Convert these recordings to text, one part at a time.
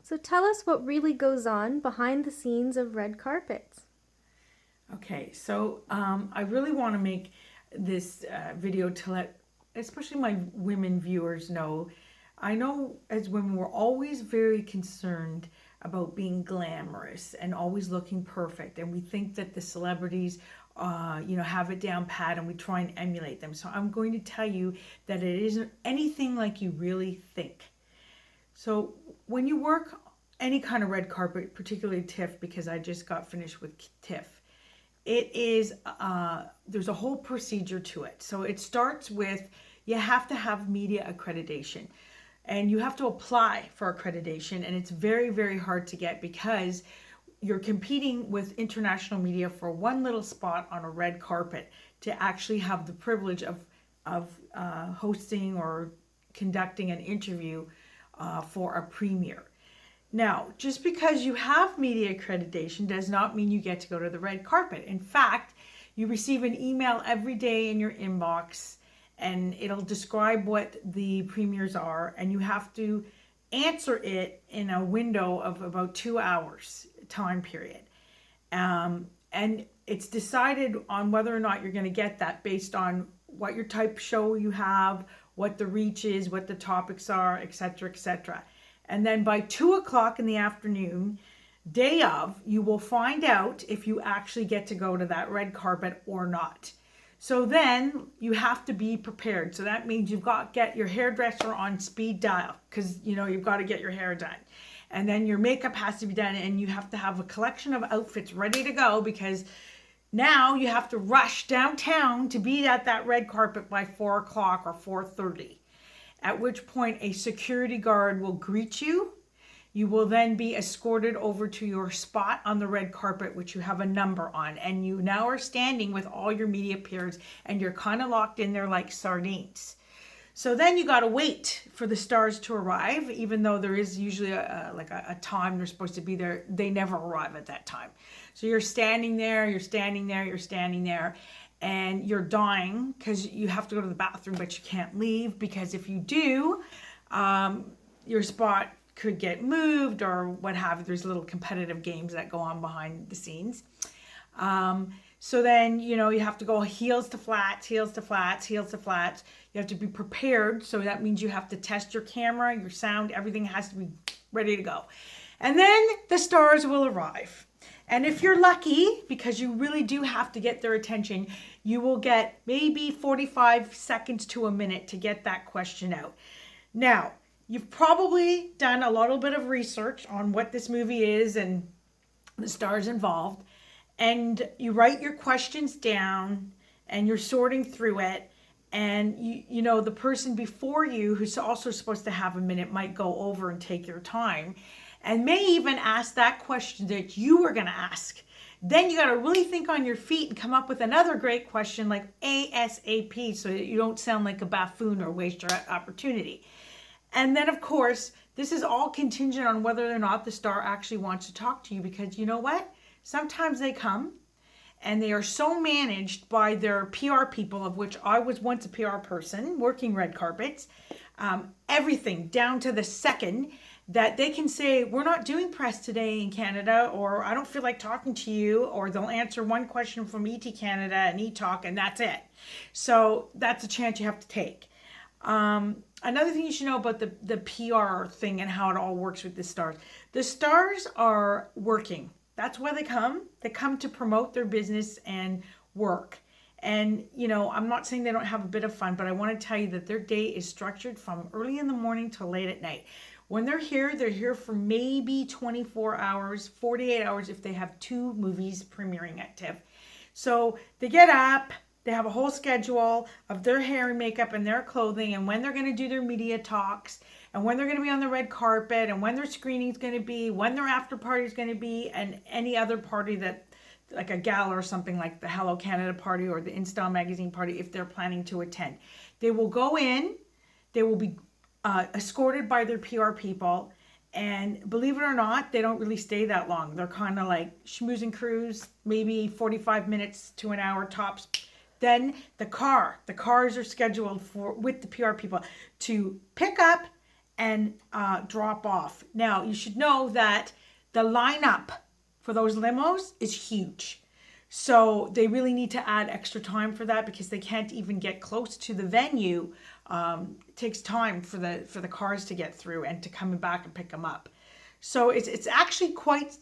So tell us what really goes on behind the scenes of red carpets. Okay, so I really want to make this video to let, especially my women viewers, know. I know as women, we're always very concerned about being glamorous and always looking perfect, and we think that the celebrities, have it down pat, and we try and emulate them. So I'm going to tell you that it isn't anything like you really think. So when you work any kind of red carpet, particularly Tiff, because I just got finished with Tiff, it is there's a whole procedure to it. So it starts with you have to have media accreditation, and you have to apply for accreditation, and it's very, very hard to get because you're competing with international media for one little spot on a red carpet to actually have the privilege of hosting or conducting an interview for a premiere. Now, just because you have media accreditation does not mean you get to go to the red carpet. In fact, you receive an email every day in your inbox, and it'll describe what the premieres are, and you have to answer it in a window of about 2 hours time period. And it's decided on whether or not you're going to get that based on what your type show you have, what the reach is, what the topics are, etc., etc. And then by 2 o'clock in the afternoon, day of, you will find out if you actually get to go to that red carpet or not. So then you have to be prepared. So that means you've got to get your hairdresser on speed dial because you've got to get your hair done. And then your makeup has to be done, and you have to have a collection of outfits ready to go because now you have to rush downtown to be at that red carpet by 4 o'clock or 4:30. At which point a security guard will greet you. You will then be escorted over to your spot on the red carpet, which you have a number on. And you now are standing with all your media peers, and you're kind of locked in there like sardines. So then you got to wait for the stars to arrive, even though there is usually a time they're supposed to be there. They never arrive at that time. So you're standing there, you're standing there, you're standing there, and you're dying because you have to go to the bathroom, but you can't leave because if you do, your spot could get moved or what have you. There's little competitive games that go on behind the scenes. So then, you have to go heels to flats, heels to flats, heels to flats. You have to be prepared. So that means you have to test your camera, your sound, everything has to be ready to go. And then the stars will arrive. And if you're lucky, because you really do have to get their attention, you will get maybe 45 seconds to a minute to get that question out. Now, you've probably done a little bit of research on what this movie is and the stars involved. And you write your questions down and you're sorting through it. And the person before you who's also supposed to have a minute might go over and take your time and may even ask that question that you were going to ask. Then you got to really think on your feet and come up with another great question like ASAP so that you don't sound like a buffoon or waste your opportunity. And then, of course, this is all contingent on whether or not the star actually wants to talk to you, because you know what? Sometimes they come and they are so managed by their PR people, of which I was once a PR person working red carpets, everything down to the second, that they can say, we're not doing press today in Canada, or I don't feel like talking to you, or they'll answer one question from ET Canada and eTalk, and that's it. So that's a chance you have to take. Another thing you should know about the PR thing and how it all works with the stars. The stars are working. That's why they come. They come to promote their business and work. And, I'm not saying they don't have a bit of fun, but I want to tell you that their day is structured from early in the morning till late at night. When they're here for maybe 24 hours, 48 hours if they have 2 movies premiering at TIFF. So they get up, they have a whole schedule of their hair and makeup and their clothing and when they're going to do their media talks and when they're going to be on the red carpet and when their screening is going to be, when their after party is going to be, and any other party that, like a gala or something like the Hello Canada party or the InStyle magazine party, if they're planning to attend. They will go in, they will be escorted by their PR people, and believe it or not, they don't really stay that long. They're kind of like schmooze and cruise, maybe 45 minutes to an hour tops. Then the cars are scheduled with the PR people to pick up and drop off. Now, you should know that the lineup for those limos is huge. So they really need to add extra time for that because they can't even get close to the venue. It takes time for the cars to get through and to come back and pick them up. So it's actually quite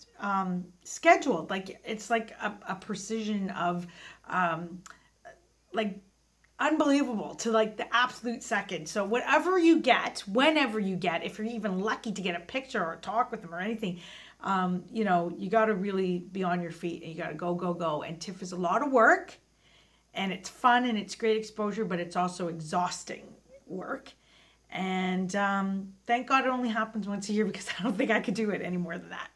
scheduled. Like it's like a precision of like unbelievable to like the absolute second. So whatever you get, whenever you get, if you're even lucky to get a picture or talk with them or anything, you know, you got to really be on your feet and you got to go, go, go. And Tiff is a lot of work and it's fun and it's great exposure, but it's also exhausting work. And thank God it only happens once a year because I don't think I could do it any more than that.